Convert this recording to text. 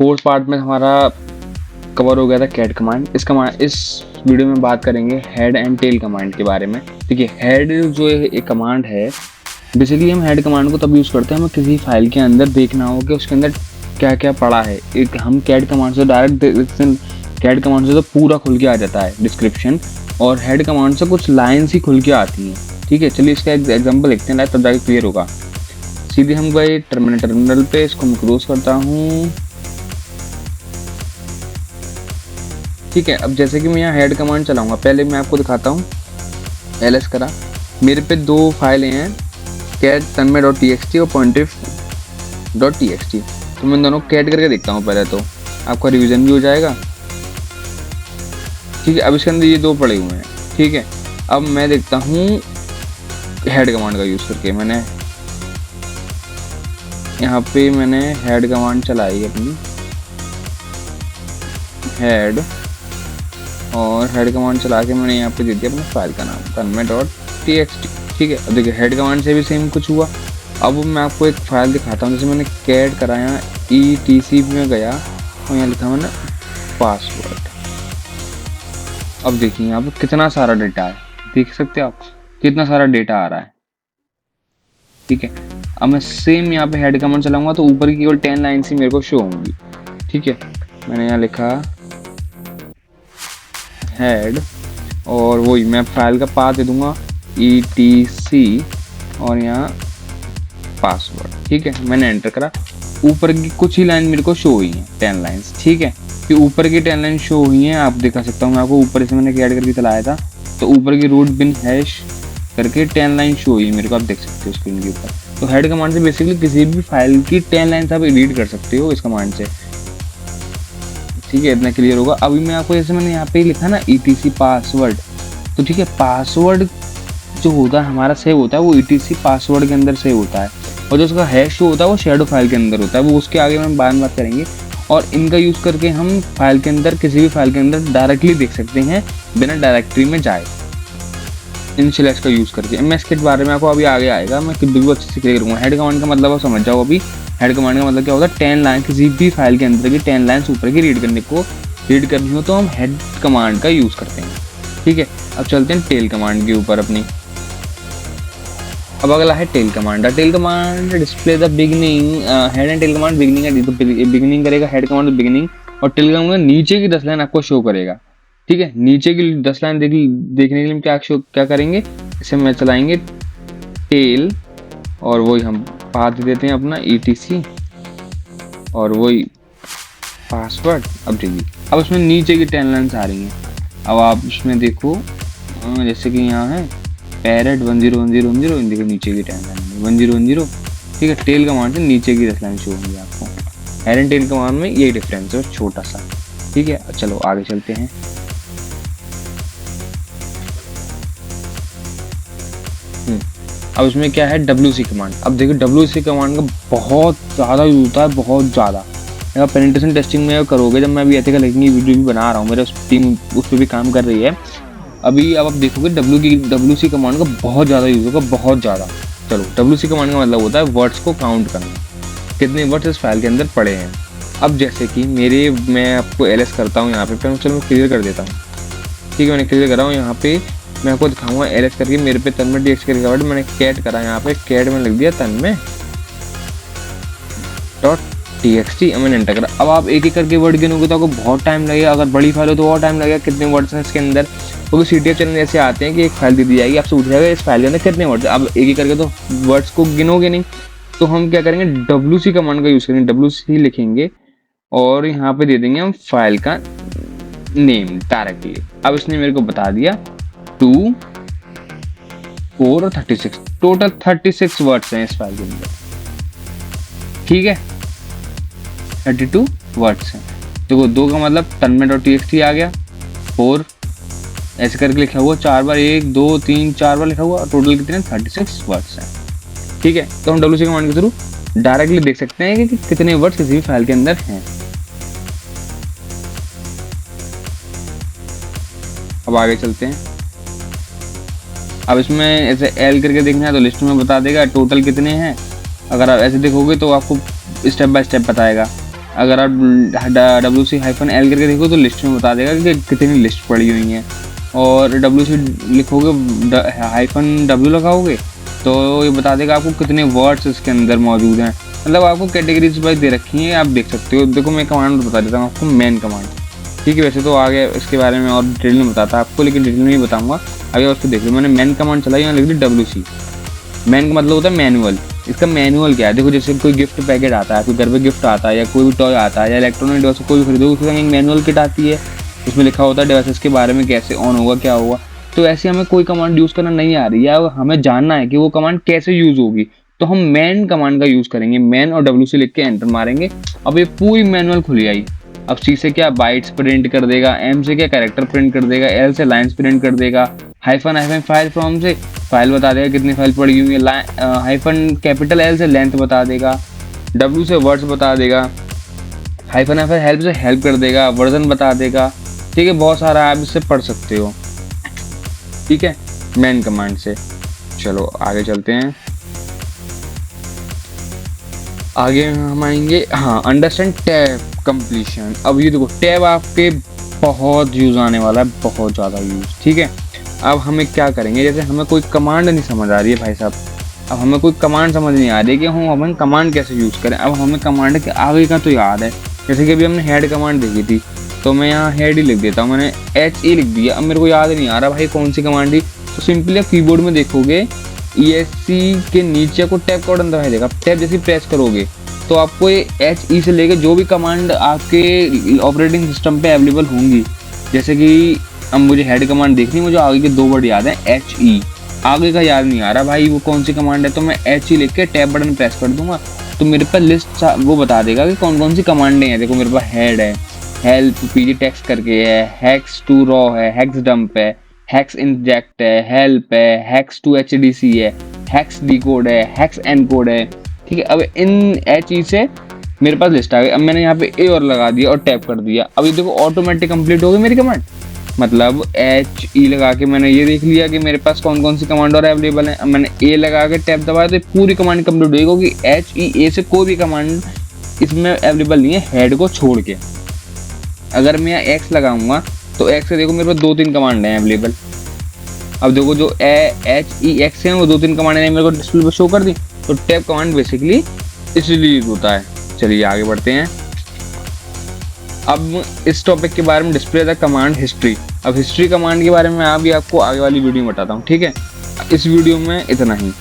Fourth part में हमारा cover हो गया था कैट कमांड। इस वीडियो में बात करेंगे हेड एंड टेल कमांड के बारे में। देखिए हेड जो एक कमांड है, बेसिकली हम हेड कमांड को तब यूज़ करते हैं हमें किसी फाइल के अंदर देखना हो कि उसके अंदर क्या क्या पड़ा है। एक हम कैट कमांड से कैट कमांड से तो पूरा खुल के आ जाता है डिस्क्रिप्शन, और हेड कमांड से कुछ लाइन्स ही खुल के आती हैं। ठीक है, चलिए इसका एक एग्जाम्पल लिखते हैं लाइव, तब जाके क्लियर होगा। सीधे हम गए टर्मिनल पे, इसको मैं क्लोज करता हूँ। ठीक है, अब जैसे कि मैं यहाँ हेड कमांड चलाऊंगा, पहले मैं आपको दिखाता हूँ। ls करा, मेरे पे दो फाइलें हैं, कैट tanmay.txt और pointif.txt। तो मैं दोनों कैट करके देखता हूँ पहले, तो आपका रिवीजन भी हो जाएगा। ठीक है, अब इसके अंदर ये दो पड़े हुए हैं। ठीक है, अब मैं देखता हूँ हेड कमांड का यूज़ करके। मैंने यहाँ पे हेड कमांड चलाई अपनी, हेड, और हेड कमांड चला के मैंने यहाँ पे दे दिया अपने फाइल का नाम tanmay.txt। ठीक है, अब देखिए हेड कमांड से भी सेम कुछ हुआ। अब मैं आपको एक फाइल दिखाता हूँ, जैसे मैंने कैट कराया, etc में गया और यहाँ लिखा मैंने पासवर्ड। अब देखिए यहाँ पे कितना सारा डेटा है, देख सकते हैं आप कितना सारा डेटा आ रहा है। ठीक है, अब मैं सेम यहाँ पे हेड कमांड चलाऊंगा तो ऊपर की केवल 10 लाइन ही मेरे को शो होंगी। ठीक है, मैंने यहाँ लिखा हेड, और वही मैं फाइल का पाथ दे दूंगा etc और यहाँ पासवर्ड। ठीक है, मैंने एंटर करा, ऊपर की कुछ ही लाइन मेरे को शो हुई हैं, 10 लाइन्स। ठीक है, कि ऊपर की 10 लाइन शो हुई हैं, आप दिखा सकता हूँ मैं आपको। ऊपर से मैंने ऐड करके चलाया था तो ऊपर की रूट बिन हैश करके 10 लाइन शो हुई मेरे को, आप देख सकते हो स्क्रीन के ऊपर। तो हेड कमांड से बेसिकली किसी भी फाइल की 10 लाइन्स आप एडिट कर सकते हो इस कमांड से। ठीक है, इतना क्लियर होगा। अभी मैं आपको, जैसे मैंने यहाँ पे लिखा ना etc पासवर्ड, तो ठीक है, पासवर्ड जो होता है हमारा सेव होता है वो etc पासवर्ड के अंदर सेव होता है, और जो उसका हैश जो होता है वो शैडो फाइल के अंदर होता है, वो उसके आगे हम बाद में बात करेंगे। और इनका यूज़ करके हम फाइल के अंदर, किसी भी फाइल के अंदर डायरेक्टली देख सकते हैं बिना डायरेक्टरी में जाए, इनिशियलाइज का यूज़ करके। मैं इसके बारे में आपको अभी आगे आएगा, मैं बिल्कुल अच्छे से क्लियर करूँगा। हेड कमांड का मतलब आप समझ जाओ अभी। हेड कमांड का मतलब क्या होता है, 10 लाइन, किसी भी फाइल के अंदर की 10 लाइन्स ऊपर की रीड करनी हो तो हम हेड कमांड का यूज़ करते हैं। ठीक है, अब चलते हैं टेल कमांड के ऊपर अपनी। अब अगला है tail command. Tail command display the beginning, head and tail command beginning है, तो बिगिनिंग करेगा हेड कमांड बिगिनिंग, और टेल कमांड नीचे की 10 लाइन आपको शो करेगा। ठीक है, नीचे की 10 लाइन देखने के लिए क्या करेंगे, इसे मैं चलाएंगे टेल, और वही हम पाथ देते हैं अपना etc और वही पासवर्ड। अब देखिए, अब उसमें नीचे की 10 लाइन्स आ रही हैं। अब आप इसमें देखो, जैसे कि यहाँ है पैरेट 101010, देखो नीचे की 10 लाइन 1010। ठीक है, टेल कमांड से नीचे की 10 लाइन शो होंगी आपको। हेड एंड टेल कमांड में यही डिफरेंस है छोटा सा। ठीक है, चलो आगे चलते हैं। अब इसमें क्या है, WC कमांड। अब देखो WC कमांड का बहुत ज़्यादा यूज होता है, बहुत ज़्यादा। अगर पेनिट्रेशन टेस्टिंग में करोगे, जब मैं अभी एथिकल हैकिंग की वीडियो भी बना रहा हूँ, मेरा टीम उस पर भी काम कर रही है अभी। अब आप देखोगे WC कमांड का बहुत ज़्यादा यूज होगा, बहुत ज़्यादा। चलो, WC कमांड का मतलब होता है वर्ड्स को काउंट करना, कितने वर्ड्स इस फाइल के अंदर पड़े हैं। अब जैसे कि मैं आपको ls करता हूँ यहाँ पे, चलो मैं क्लियर कर देता हूँ। ठीक है, मैंने क्लियर करा हूँ। यहाँ पे मैं आपको दिखाऊंगा ls करके, मेरे पे tanmay.txt करके वर्ड मैंने कैट करा, यहाँ पे कैट में लिख दिया tanmay.txt, मैंने एंटर करा। अब आप एक एक करके वर्ड गिनोगे तो आपको बहुत टाइम लगेगा, अगर बड़ी फाइल हो तो और टाइम लगेगा। कितने वर्ड्स हैं इसके अंदर, क्योंकि CTF चैनल ऐसे आते हैं कि एक फाइल दे दी जाएगी, आपसे पूछा जाएगा इस फाइल के अंदर कितने वर्ड्स। अब एक एक करके तो वर्ड्स को गिनोगे नहीं, तो हम क्या करेंगे, WC कमांड का यूज़ करेंगे। WC लिखेंगे और यहाँ पे दे देंगे हम फाइल का नेम डायरेक्टली। अब इसने मेरे को बता दिया 2, 4 और 36, टोटल 36 वर्ड्स हैं इस फाइल के अंदर। ठीक है, 32 वर्ड्स हैं। देखो 2 का मतलब tanmay.txt आ गया, 4 ऐसे करके लिखा हुआ 4 बार, 1 2 3 4 बार लिखा हुआ, टोटल कितने 36 वर्ड्स हैं। ठीक है, तो हम WC कमांड के थ्रू डायरेक्टली देख सकते हैं कि कितने वर्ड्स किसी भी फाइल के अंदर हैं। अब आगे चलते हैं। अब इसमें ऐसे L करके देखना है तो लिस्ट में बता देगा टोटल कितने हैं। अगर आप ऐसे देखोगे तो आपको स्टेप बाय स्टेप बताएगा। अगर आप WC-L करके देखो तो लिस्ट में बता देगा कि कितनी लिस्ट पड़ी हुई हैं, और WC लिखोगे -W लगाओगे तो ये बता देगा आपको कितने वर्ड्स इसके अंदर मौजूद हैं। मतलब आपको कैटेगरीज वाइज दे रखी हैं, आप देख सकते हो। देखो मैं कमांड बता देता हूँ आपको, मैन कमांड, ठीक है। वैसे तो आगे इसके बारे में और डिटेल में बताता आपको, लेकिन डिटेल में नहीं बताऊंगा, आगे उसको देख लो। मैंने मैन कमांड चलाई, यहाँ लिख दी WC। मैन का मतलब होता है मैनुअल। इसका मैनुअल क्या है, देखो जैसे कोई गिफ्ट पैकेट आता है, कोई घर पे गिफ्ट आता है, या कोई भी टॉय आता है, या इलेक्ट्रॉनिक डिवाइस कोई भी खरीदो, उसके संग एक मैनुअल किट आती है, उसमें लिखा होता है डिवाइसेस के बारे में, कैसे ऑन होगा, क्या होगा। तो ऐसे हमें कोई कमांड यूज़ करना नहीं आ रही है, अब हमें जानना है कि वो कमांड कैसे यूज़ होगी, तो हम मैन कमांड का यूज़ करेंगे। मैन और WC लिख के एंटर मारेंगे, अब ये पूरी मैनुअल खुली आई। अब C से क्या बाइट्स प्रिंट कर देगा, M से क्या कैरेक्टर प्रिंट कर देगा, L से लाइन्स प्रिंट कर देगा, हाइफन फाइल फ्रॉम से फाइल बता देगा कितनी फाइल पड़ी हुई है, हाइफन कैपिटल L से लेंथ बता देगा, W से वर्ड्स बता देगा, हाइफन हेल्प से हेल्प कर देगा, वर्जन बता देगा, ठीक है। बहुत सारा आप इससे पढ़ सकते हो, ठीक है, मैन कमांड से। चलो आगे चलते हैं। आगे हम आएंगे, हाँ, अंडरस्टैंड टैब कंप्लीशन। अब ये देखो टैब आपके बहुत यूज आने वाला है, बहुत ज़्यादा यूज, ठीक है। अब हमें क्या करेंगे, जैसे हमें कोई कमांड नहीं समझ आ रही है भाई साहब, अब हमें कोई कमांड समझ नहीं आ रही है कि हम कमांड कैसे यूज़ करें। अब हमें कमांड के आगे का तो याद है, जैसे कि अभी हमने हेड कमांड देखी थी, तो मैं यहाँ हेड ही लिख देता हूँ, मैंने HE लिख दिया। अब मेरे को याद नहीं आ रहा भाई कौन सी कमांड थी, तो सिंपली आप कीबोर्ड में देखोगे ESC के नीचे को टैब का बटन दबाई देगा, टैब जैसे प्रेस करोगे तो आपको ये HE से लेकर जो भी कमांड आपके ऑपरेटिंग सिस्टम पे अवेलेबल होंगी, जैसे कि अब मुझे हेड कमांड देखनी, मुझे आगे के 2 वर्ड याद हैं, HE, आगे का याद नहीं आ रहा भाई वो कौन सी कमांड है, तो मैं HE लिख के टैब बटन प्रेस कर दूंगा, तो मेरे पास लिस्ट वो बता देगा कि कौन कौन सी कमांडें हैं। देखो मेरे पास हेड है, हेल्प PG टेक्स्ट करके है, हेक्स टू रॉ है, हेक्स डंप है, हेक्स इंजेक्ट है, हेल्प है, हेक्स टू HDC है, हेक्स डिकोड है, हेक्स एनकोड है, ठीक है। अब इन HE से मेरे पास लिस्ट आ गई। अब मैंने यहाँ पे A और लगा दिया और टैप कर दिया, अब ये देखो ऑटोमेटिक कंप्लीट हो गई मेरी कमांड। मतलब HE लगा के मैंने ये देख लिया कि मेरे पास कौन कौन सी कमांड और अवेलेबल है। अब मैंने A लगा के टैप दबाया तो पूरी कमांड कंप्लीट होगी, क्योंकि HE से कोई भी कमांड इसमें अवेलेबल नहीं है हेड को छोड़ के। अगर मैं यहाँ X लगाऊंगा तो X से देखो मेरे पास 2-3 कमांड हैं अवेलेबल। अब देखो जो HEX है वो 2-3 कमांड ने मेरे को डिस्प्ले पर शो कर दी, तो टैप कमांड बेसिकली इसलिए यूज होता है। चलिए आगे बढ़ते हैं। अब इस टॉपिक के बारे में डिस्प्ले द कमांड हिस्ट्री। अब हिस्ट्री कमांड के बारे में अभी आपको आगे वाली वीडियो में बताता हूँ, ठीक है। इस वीडियो में इतना ही।